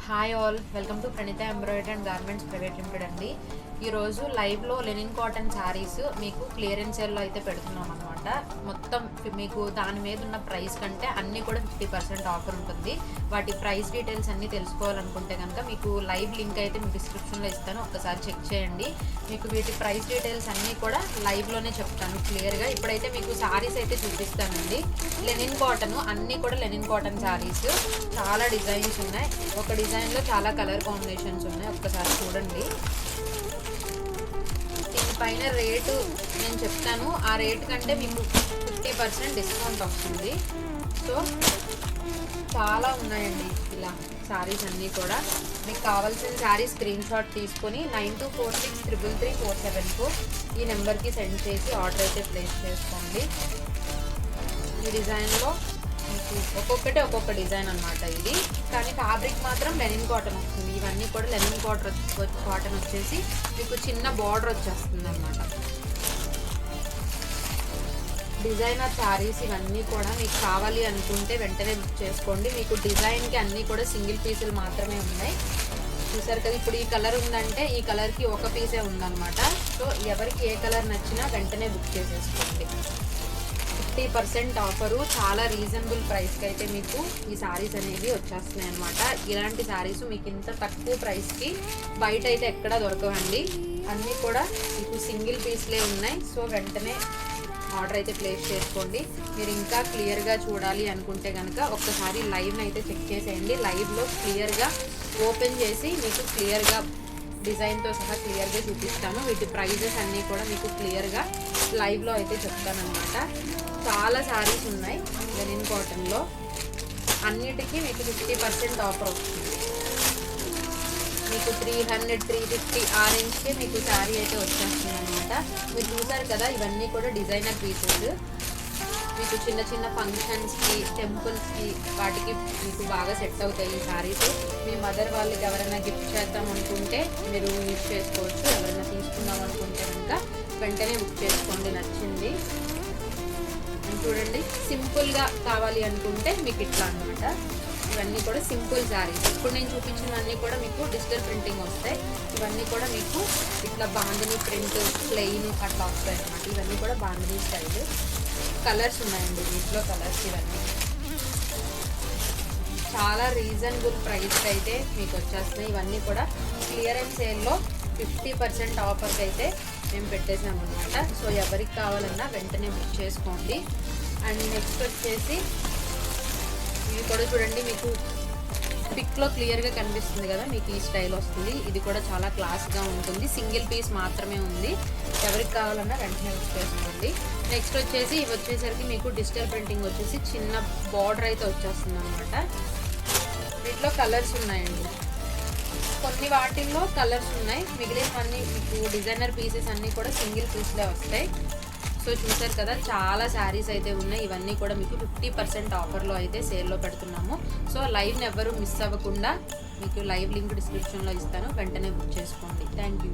Hi all, welcome to Praneeta embroidery and garments private limited అండి. ఈరోజు లైవ్లో లెనిన్ కాటన్ శారీస్ మీకు క్లియరెన్స్ సేల్లో అయితే పెడుతున్నాం అనమాట. మొత్తం మీకు దాని మీద ఉన్న ప్రైస్ కంటే అన్నీ కూడా 50% ఆఫర్ ఉంటుంది. వాటి ప్రైస్ డీటెయిల్స్ అన్నీ తెలుసుకోవాలనుకుంటే కనుక మీకు లైవ్ లింక్ అయితే మీకు డిస్క్రిప్షన్లో ఇస్తాను, ఒక్కసారి చెక్ చేయండి. మీకు వీటి ప్రైస్ డీటెయిల్స్ అన్నీ కూడా లైవ్లోనే చెప్తాను క్లియర్గా. ఇప్పుడైతే మీకు శారీస్ అయితే చూపిస్తానండి. లెనిన్ కాటన్, అన్నీ కూడా లెనిన్ కాటన్ శారీస్. చాలా డిజైన్స్ ఉన్నాయి, ఒక డిజైన్లో చాలా కలర్ కాంబినేషన్స్ ఉన్నాయి, ఒక్కసారి చూడండి. దీనిపైన రేటు నేను చెప్తాను, ఆ రేట్ కంటే మీకు 50% డిస్కౌంట్ వస్తుంది. సో చాలా ఉన్నాయండి ఇలా శారీస్ అన్నీ కూడా. మీకు కావాల్సిన శారీ స్క్రీన్ షాట్ తీసుకొని 9246333474 ఈ నెంబర్కి సెండ్ చేసి ఆర్డర్ అయితే ప్లేస్ చేసుకోండి. ఈ డిజైన్లో మీకు ఒక్కొక్కటి ఒక్కొక్క డిజైన్ అనమాట ఇది, కానీ ఫ్యాబ్రిక్ మాత్రం లెనిన్ కాటన్ వస్తుంది. ఇవన్నీ కూడా లెనిన్ కాటన్ వచ్చేసి మీకు చిన్న బార్డర్ వచ్చేస్తుంది అనమాట. డిజైనర్ శారీస్ ఇవన్నీ కూడా మీకు కావాలి అనుకుంటే వెంటనే బుక్ చేసుకోండి. మీకు డిజైన్కి అన్నీ కూడా సింగిల్ పీసులు మాత్రమే ఉన్నాయి. చూసారు కదా, ఇప్పుడు ఈ కలర్ ఉందంటే ఈ కలర్కి ఒక పీసే ఉందన్నమాట. సో ఎవరికి ఏ కలర్ నచ్చినా వెంటనే బుక్ చేసేసుకోండి. 50% ఆఫరు, చాలా రీజనబుల్ ప్రైస్కి అయితే మీకు ఈ శారీస్ అనేవి వచ్చేస్తున్నాయి అనమాట. ఇలాంటి శారీస్ మీకు ఇంత తక్కువ ప్రైస్కి బయట అయితే ఎక్కడా దొరకవండి. అన్నీ కూడా మీకు సింగిల్ పీస్లే ఉన్నాయి. సో వెంటనే ఆర్డర్ అయితే ప్లేస్ చేసుకోండి. మీరు ఇంకా క్లియర్గా చూడాలి అనుకుంటే కనుక ఒక్కసారి లైవ్ని అయితే చెక్ చేసేయండి. లైవ్లో క్లియర్గా ఓపెన్ చేసి మీకు క్లియర్గా డిజైన్తో సహా క్లియర్గా చూపిస్తాను. వీటి ప్రైజెస్ అన్నీ కూడా మీకు క్లియర్గా లైవ్లో అయితే చెప్తాను అనమాట. చాలా శారీస్ ఉన్నాయి లెనిన్ కాటన్లో, అన్నిటికీ మీకు 50% ఆఫర్ వస్తుంది. మీకు 300, 350 ఆ రేంజ్కి మీకు శారీ అయితే వచ్చేస్తుంది అనమాట. మీరు చూసారు కదా, ఇవన్నీ కూడా డిజైనర్ పీసెస్. మీకు చిన్న చిన్న ఫంక్షన్స్కి, టెంపుల్స్కి, వాటికి మీకు బాగా సెట్ అవుతాయి ఈ శారీస్. మీ మదర్ వాళ్ళకి ఎవరైనా గిఫ్ట్ చేద్దాం అనుకుంటే మీరు యూజ్ చేసుకోవచ్చు. ఎవరైనా తీసుకుందాం అనుకుంటే కనుక వెంటనే బుక్ చేసుకోండి నచ్చింది. చూడండి, సింపుల్గా కావాలి అనుకుంటే మీకు ఇట్లా అనమాట. ఇవన్నీ కూడా సింపుల్ శారీస్. ఇప్పుడు నేను చూపించినవన్నీ కూడా మీకు డిజిటల్ ప్రింటింగ్ వస్తాయి. ఇవన్నీ కూడా మీకు ఇట్లా బాందిని ప్రింట్, ప్లెయిన్ అట్లా వస్తాయి అన్నమాట. ఇవన్నీ కూడా బాందిని స్టైల్. కలర్స్ ఉన్నాయండి వీటిలో, కలర్స్ ఇవన్నీ చాలా రీజనబుల్ ప్రైస్కి అయితే మీకు వచ్చేస్తున్నాయి. ఇవన్నీ కూడా క్లియరెన్స్ సేల్లో 50% ఆఫర్కి అయితే మేము పెట్టేసాము అనమాట. సో ఎవరికి కావాలన్నా వెంటనే బుక్ చేసుకోండి. అండ్ నెక్స్ట్ వచ్చేసి ఇవి కూడా చూడండి, మీకు పిక్లో క్లియర్గా కనిపిస్తుంది కదా, మీకు ఈ స్టైల్ వస్తుంది. ఇది కూడా చాలా క్లాస్గా ఉంటుంది. సింగిల్ పీస్ మాత్రమే ఉంది. ఎవరికి కావాలన్నా వెంటనే బుక్ చేసుకోండి. నెక్స్ట్ వచ్చేసి ఇవి వచ్చేసరికి మీకు డిజిటల్ ప్రింటింగ్ వచ్చేసి చిన్న బార్డర్ అయితే వచ్చేస్తుంది అనమాట. వీటిలో కలర్స్ ఉన్నాయండి, కొన్ని వాటిల్లో కలర్స్ ఉన్నాయి, మిగిలినవన్నీ మీకు డిజైనర్ పీసెస్ అన్నీ కూడా సింగిల్ పీస్లే వస్తాయి. సో చూసారు కదా, చాలా శారీస్ అయితే ఉన్నాయి. ఇవన్నీ కూడా మీకు 50% ఆఫర్లో అయితే సేల్లో పెడుతున్నాము. సో లైవ్ని ఎవరు మిస్ అవ్వకుండా మీకు లైవ్ లింక్ డిస్క్రిప్షన్లో ఇస్తాను, వెంటనే బుక్ చేసుకోండి. Thank you.